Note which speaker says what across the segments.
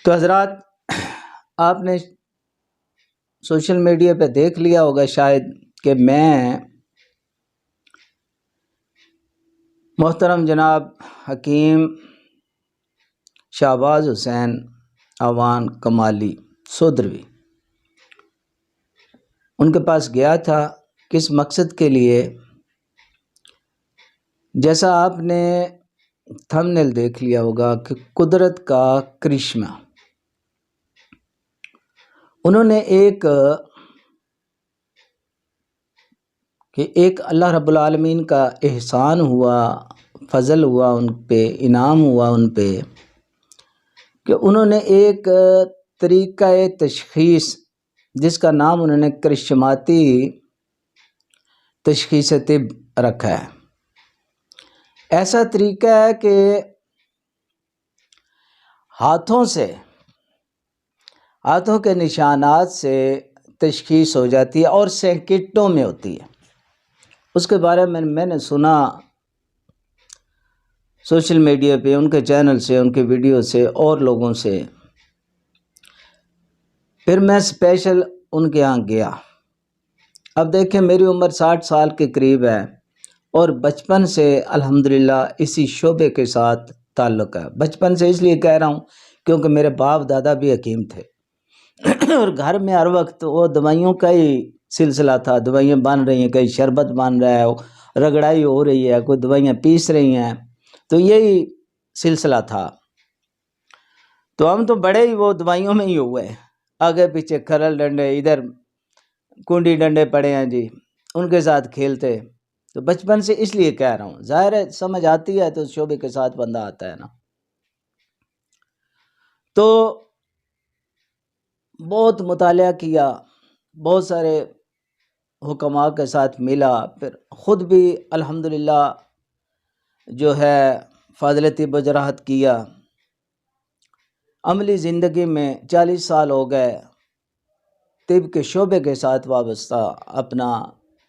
Speaker 1: تو حضرات، آپ نے سوشل میڈیا پہ دیکھ لیا ہوگا شاید کہ میں محترم جناب حکیم شہباز حسین اعوان کمالی سودروی ان کے پاس گیا تھا۔ کس مقصد کے لیے؟ جیسا آپ نے تھمبنیل دیکھ لیا ہوگا کہ قدرت کا کرشمہ، انہوں نے ایک اللہ رب العالمین کا احسان ہوا، فضل ہوا ان پہ، انعام ہوا ان پہ کہ انہوں نے ایک طریقہ تشخیص جس کا نام انہوں نے کرشماتی تشخیص طب رکھا ہے۔ ایسا طریقہ ہے کہ ہاتھوں کے نشانات سے تشخیص ہو جاتی ہے اور سینکڑوں میں ہوتی ہے۔ اس کے بارے میں نے سنا سوشل میڈیا پہ، ان کے چینل سے، ان کے ویڈیو سے اور لوگوں سے۔ پھر میں اسپیشل ان کے ہاں گیا۔ اب دیکھیں، میری عمر 60 سال کے قریب ہے اور بچپن سے الحمدللہ اسی شعبے کے ساتھ تعلق ہے۔ بچپن سے اس لیے کہہ رہا ہوں کیونکہ میرے باپ دادا بھی حکیم تھے اور گھر میں ہر وقت وہ دوائیوں کا ہی سلسلہ تھا۔ دوائیاں بن رہی ہیں، کہیں شربت بن رہا ہے، رگڑائی ہو رہی ہے، کوئی دوائیاں پیس رہی ہیں، تو یہی سلسلہ تھا۔ تو ہم تو بڑے ہی وہ دوائیوں میں ہی ہوئے، آگے پیچھے کھرل ڈنڈے، ادھر کنڈی ڈنڈے پڑے ہیں جی، ان کے ساتھ کھیلتے۔ تو بچپن سے اس لیے کہہ رہا ہوں، ظاہر ہے سمجھ آتی ہے تو شعبے کے ساتھ بندہ آتا ہے نا۔ تو بہت مطالعہ کیا، بہت سارے حکماء کے ساتھ ملا، پھر خود بھی الحمدللہ جو ہے فاضل طب و جراحت کیا۔ عملی زندگی میں 40 سال ہو گئے طب کے شعبے کے ساتھ وابستہ، اپنا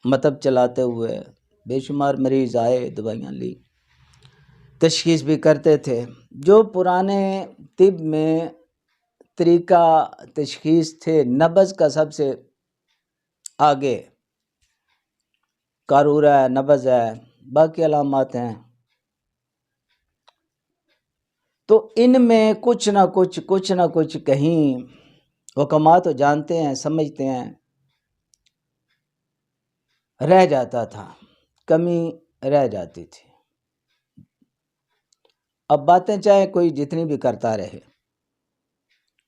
Speaker 1: مطب چلاتے ہوئے۔ بے شمار مریض آئے، دوائیاں لی، تشخیص بھی کرتے تھے۔ جو پرانے طب میں طریقہ تشخیص تھے، نبض کا سب سے آگے، قارورہ ہے، نبض ہے، باقی علامات ہیں، تو ان میں کچھ نہ کچھ کہیں حکماء تو جانتے ہیں، سمجھتے ہیں، رہ جاتا تھا، کمی رہ جاتی تھی۔ اب باتیں چاہے کوئی جتنی بھی کرتا رہے،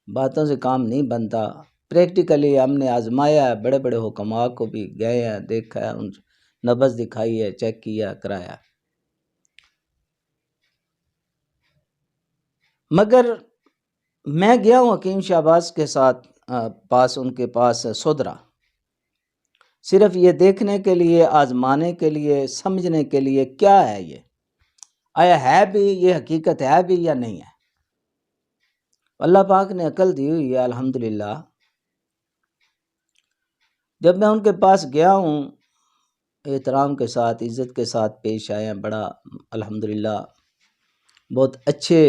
Speaker 1: باتوں سے کام نہیں بنتا۔ پریکٹیکلی ہم نے آزمایا ہے، بڑے بڑے حکماء کو بھی گئے ہیں، دیکھا ہے، ان نبض دکھائی ہے، چیک کیا، کرایا۔ مگر میں گیا ہوں حکیم شہباز کے ساتھ ان کے پاس سودرا، صرف یہ دیکھنے کے لیے، آزمانے کے لیے، سمجھنے کے لیے کیا ہے یہ، آیا ہے بھی، یہ حقیقت ہے بھی یا نہیں ہے۔ اللہ پاک نے عقل دی ہوئی ہے الحمدللہ۔ جب میں ان کے پاس گیا ہوں، احترام کے ساتھ، عزت کے ساتھ پیش آئے ہیں، بڑا الحمدللہ بہت اچھے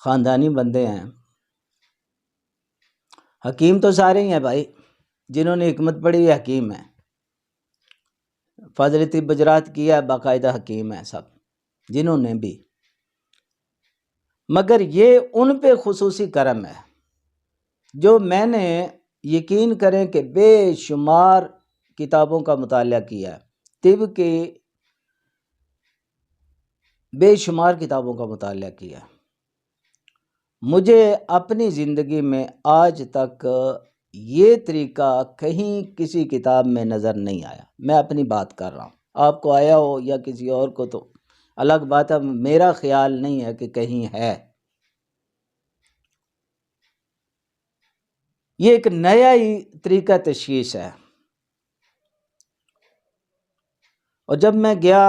Speaker 1: خاندانی بندے ہیں۔ حکیم تو سارے ہی ہیں بھائی، جنہوں نے حکمت پڑھی ہے حکیم ہیں، فاضل طب جراحت کیا ہے باقاعدہ حکیم ہیں سب، جنہوں نے بھی۔ مگر یہ ان پہ خصوصی کرم ہے جو میں نے، یقین کریں کہ بے شمار کتابوں کا مطالعہ کیا ہے، طب کی بے شمار کتابوں کا مطالعہ کیا ہے۔ مجھے اپنی زندگی میں آج تک یہ طریقہ کہیں کسی کتاب میں نظر نہیں آیا۔ میں اپنی بات کر رہا ہوں، آپ کو آیا ہو یا کسی اور کو تو الگ بات ہے، میرا خیال نہیں ہے کہ کہیں ہے۔ یہ ایک نیا ہی طریقہ تشخیص ہے۔ اور جب میں گیا،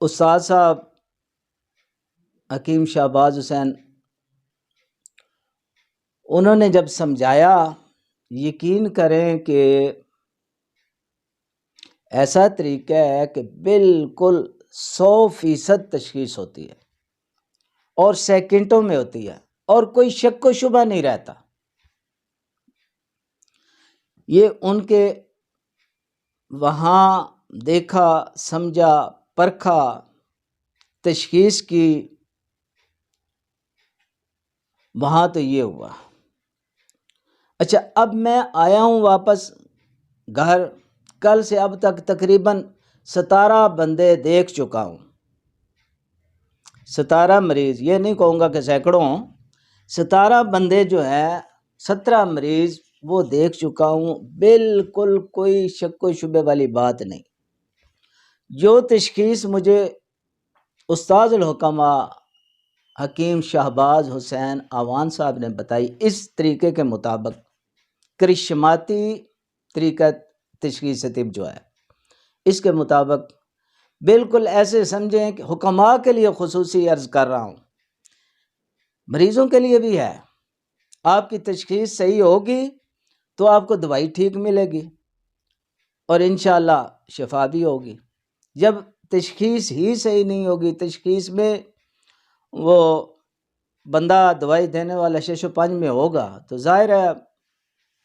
Speaker 1: استاد صاحب حکیم شہباز حسین، انہوں نے جب سمجھایا، یقین کریں کہ ایسا طریقہ ہے کہ بالکل 100% تشخیص ہوتی ہے۔ اور سیکنڈوں میں ہوتی ہے اور کوئی شک و شبہ نہیں رہتا۔ یہ ان کے وہاں دیکھا، سمجھا، پرکھا، تشخیص کی، وہاں تو یہ ہوا۔ اچھا، اب میں آیا ہوں واپس گھر، کل سے اب تک تقریباً 17 بندے دیکھ چکا ہوں، 17 مریض، یہ نہیں کہوں گا کہ سینکڑوں، 17 بندے جو ہیں، 17 مریض وہ دیکھ چکا ہوں، بالکل کوئی شک و شبے والی بات نہیں۔ جو تشخیص مجھے استاذ الحکمہ حکیم شہباز حسین آوان صاحب نے بتائی، اس طریقے کے مطابق کرشماتی طریقہ تشخیص طب جو ہے، اس کے مطابق بالکل ایسے سمجھیں کہ حکماء کے لیے خصوصی عرض کر رہا ہوں، مریضوں کے لیے بھی ہے۔ آپ کی تشخیص صحیح ہوگی تو آپ کو دوائی ٹھیک ملے گی اور انشاءاللہ شفا بھی ہوگی۔ جب تشخیص ہی صحیح نہیں ہوگی، تشخیص میں وہ بندہ دوائی دینے والا 605 میں ہوگا تو ظاہر ہے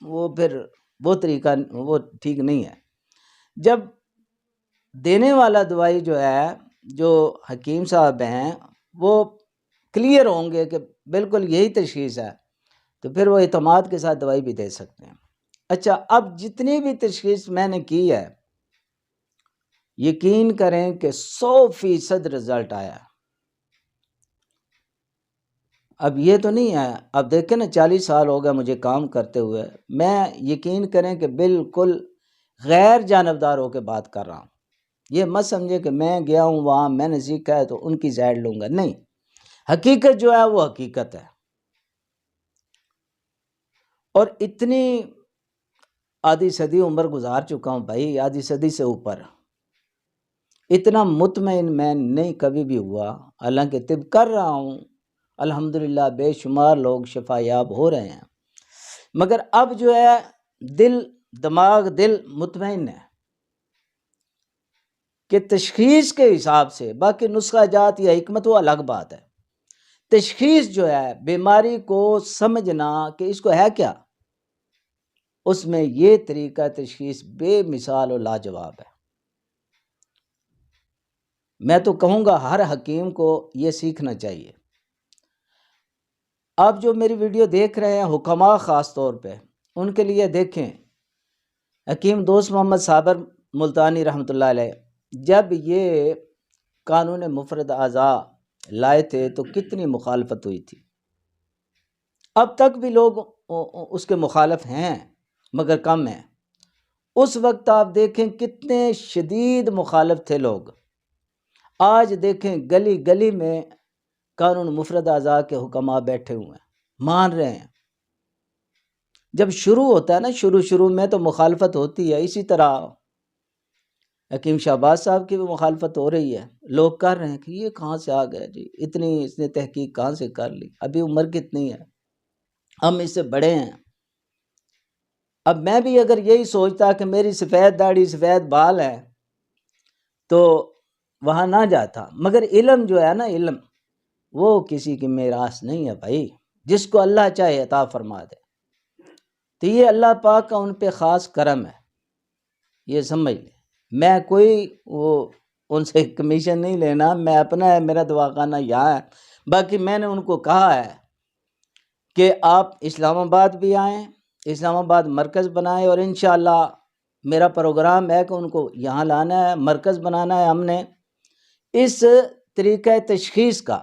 Speaker 1: وہ پھر وہ طریقہ وہ ٹھیک نہیں ہے۔ جب دینے والا دوائی جو ہے، جو حکیم صاحب ہیں، وہ کلیئر ہوں گے کہ بالکل یہی تشخیص ہے، تو پھر وہ اعتماد کے ساتھ دوائی بھی دے سکتے ہیں۔ اچھا، اب جتنی بھی تشخیص میں نے کی ہے، یقین کریں کہ 100% رزلٹ آیا۔ اب یہ تو نہیں ہے، اب دیکھیں نا 40 سال ہو گئے مجھے کام کرتے ہوئے، میں یقین کریں کہ بالکل غیر جانبدار ہو کے بات کر رہا ہوں۔ یہ مت سمجھے کہ میں گیا ہوں وہاں، میں نے سیکھا ہے تو ان کی سائڈ لوں گا، نہیں، حقیقت جو ہے وہ حقیقت ہے۔ اور اتنی آدھی صدی عمر گزار چکا ہوں بھائی، آدھی صدی سے اوپر، اتنا مطمئن میں نہیں کبھی بھی ہوا، حالانکہ طب کر رہا ہوں، الحمدللہ بے شمار لوگ شفا یاب ہو رہے ہیں، مگر اب جو ہے دل، دماغ، دل مطمئن ہے کہ تشخیص کے حساب سے، باقی نسخہ جات یا حکمت وہ الگ بات ہے، تشخیص جو ہے بیماری کو سمجھنا کہ اس کو ہے کیا، اس میں یہ طریقہ تشخیص بے مثال و لاجواب ہے۔ میں تو کہوں گا ہر حکیم کو یہ سیکھنا چاہیے۔ آپ جو میری ویڈیو دیکھ رہے ہیں، حکماء خاص طور پہ، ان کے لیے دیکھیں، حکیم دوست محمد صابر ملتانی رحمۃ اللہ علیہ جب یہ قانون مفرد اعضاء لائے تھے تو کتنی مخالفت ہوئی تھی، اب تک بھی لوگ اس کے مخالف ہیں مگر کم ہیں۔ اس وقت آپ دیکھیں کتنے شدید مخالف تھے لوگ، آج دیکھیں گلی گلی میں قانون مفرد اعضاء کے حکماء بیٹھے ہوئے ہیں، مان رہے ہیں۔ جب شروع ہوتا ہے نا، شروع میں تو مخالفت ہوتی ہے، اسی طرح حکیم شہباز صاحب کی بھی مخالفت ہو رہی ہے، لوگ کر رہے ہیں کہ یہ کہاں سے آ گیا جی، اتنی اس نے تحقیق کہاں سے کر لی، ابھی عمر کتنی ہے، ہم اس سے بڑے ہیں۔ اب میں بھی اگر یہی سوچتا کہ میری سفید داڑھی سفید بال ہے تو وہاں نہ جاتا، مگر علم جو ہے نا، علم وہ کسی کی میراث نہیں ہے بھائی، جس کو اللہ چاہے عطا فرما دے، تو یہ اللہ پاک کا ان پہ خاص کرم ہے، یہ سمجھ لیں۔ میں کوئی وہ ان سے کمیشن نہیں لینا، میں اپنا ہے، میرا دواخانہ یہاں ہے، باقی میں نے ان کو کہا ہے کہ آپ اسلام آباد بھی آئیں، اسلام آباد مرکز بنائیں، اور انشاءاللہ میرا پروگرام ہے کہ ان کو یہاں لانا ہے، مرکز بنانا ہے۔ ہم نے اس طریقہ تشخیص کا،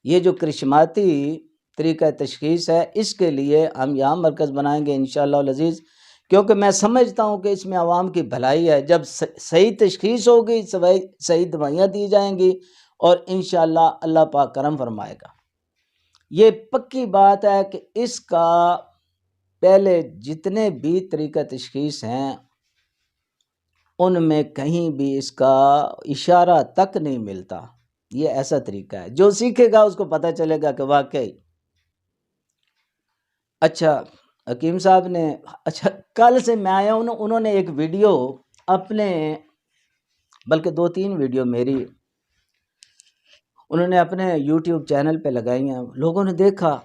Speaker 1: یہ جو کرشماتی طریقہ تشخیص ہے، اس کے لیے ہم یہاں مرکز بنائیں گے انشاءاللہ العزیز، کیونکہ میں سمجھتا ہوں کہ اس میں عوام کی بھلائی ہے۔ جب صحیح تشخیص ہوگی، صحیح دوائیاں دی جائیں گی، اور انشاءاللہ اللہ پاک کرم فرمائے گا۔ یہ پکی بات ہے کہ اس کا پہلے جتنے بھی طریقہ تشخیص ہیں ان میں کہیں بھی اس کا اشارہ تک نہیں ملتا، یہ ایسا طریقہ ہے، جو سیکھے گا اس کو پتہ چلے گا کہ واقعی۔ اچھا، حکیم صاحب نے، اچھا کل سے میں آیا ہوں، انہوں نے ایک ویڈیو اپنے، بلکہ 2-3 ویڈیو میری انہوں نے اپنے یوٹیوب چینل پہ لگائی ہیں، لوگوں نے دیکھا،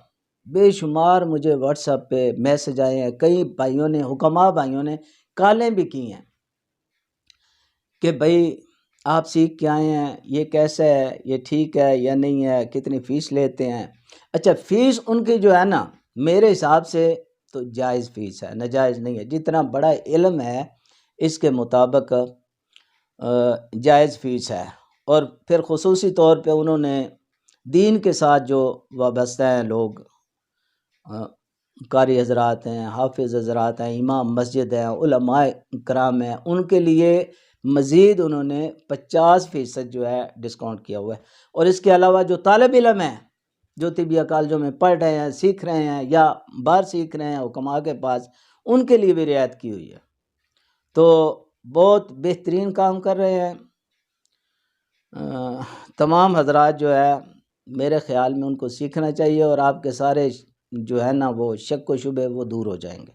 Speaker 1: بے شمار مجھے واٹس ایپ پہ میسج آئے ہیں، کئی بھائیوں نے، حکماء بھائیوں نے کالیں بھی کی ہیں کہ بھائی آپ سیکھ کے آئے ہیں، یہ کیسا ہے، یہ ٹھیک ہے یا نہیں ہے، کتنی فیس لیتے ہیں؟ اچھا، فیس ان کی جو ہے نا، میرے حساب سے تو جائز فیس ہے، ناجائز نہیں ہے۔ جتنا بڑا علم ہے اس کے مطابق جائز فیس ہے۔ اور پھر خصوصی طور پہ انہوں نے دین کے ساتھ جو وابستہ ہیں لوگ، قاری حضرات ہیں، حافظ حضرات ہیں، امام مسجد ہیں، علماء کرام ہیں، ان کے لیے مزید انہوں نے 50% جو ہے ڈسکاؤنٹ کیا ہوا ہے۔ اور اس کے علاوہ جو طالب علم ہیں، جو طبیہ کالجوں میں پڑھ رہے ہیں، سیکھ رہے ہیں یا باہر سیکھ رہے ہیں حکماء کے پاس، ان کے لیے بھی رعایت کی ہوئی ہے۔ تو بہت بہترین کام کر رہے ہیں تمام حضرات، جو ہے میرے خیال میں ان کو سیکھنا چاہیے، اور آپ کے سارے جو ہے نا وہ شک و شبہ وہ دور ہو جائیں گے۔